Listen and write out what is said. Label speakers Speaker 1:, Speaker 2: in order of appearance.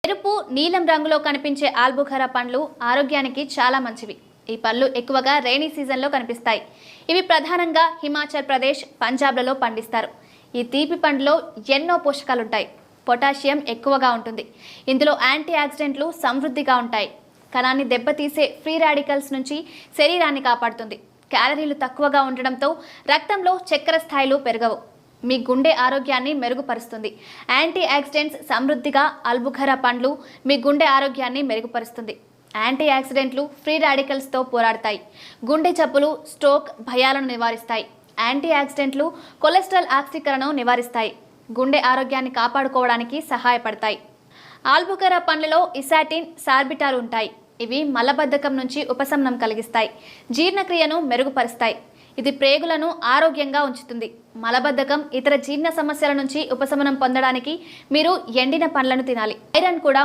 Speaker 1: ఎరుపు నీలం రంగులో కనిపించే ఆల్బుఖరా పండ్లు ఆరోగ్యానికి చాలా మంచివి. ఈ పళ్ళు ఎక్కువగా రైనీ సీజన్లో కనిపిస్తాయి. ఇవి ప్రధానంగా హిమాచల్ ప్రదేశ్, పంజాబ్లలో పండిస్తారు. ఈ తీపి పండులో ఎన్నో పోషకాలుంటాయి. పొటాషియం ఎక్కువగా ఉంటుంది. ఇందులో యాంటీ ఆక్సిడెంట్లు సమృద్ధిగా ఉంటాయి. కణాన్ని దెబ్బతీసే ఫ్రీ రాడికల్స్ నుంచి శరీరాన్ని కాపాడుతుంది. క్యాలరీలు తక్కువగా ఉండడంతో రక్తంలో చక్కెర స్థాయిలు పెరగవు. మీ గుండె ఆరోగ్యాన్ని మెరుగుపరుస్తుంది. యాంటీ ఆక్సిడెంట్స్ సమృద్ధిగా ఆల్బుఖరా పండ్లు మీ గుండె ఆరోగ్యాన్ని మెరుగుపరుస్తుంది. యాంటీ ఆక్సిడెంట్లు ఫ్రీ రాడికల్స్తో పోరాడతాయి. గుండె జబ్బులు, స్ట్రోక్ భయాలను నివారిస్తాయి. యాంటీ ఆక్సిడెంట్లు కొలెస్ట్రాల్ ఆక్సీకరణను నివారిస్తాయి. గుండె ఆరోగ్యాన్ని కాపాడుకోవడానికి సహాయపడతాయి. ఆల్బుఖరా పండ్లలో ఇసాటిన్, సార్బిటాల్ ఉంటాయి. ఇవి మలబద్ధకం నుంచి ఉపశమనం కలిగిస్తాయి. జీర్ణక్రియను మెరుగుపరుస్తాయి. ఇది ప్రేగులను ఆరోగ్యంగా ఉంచుతుంది. మలబద్ధకం, ఇతర జీర్ణ సమస్యల నుంచి ఉపశమనం పొందడానికి మీరు ఎండిన పండ్లను తినాలి. ఐరన్ కూడా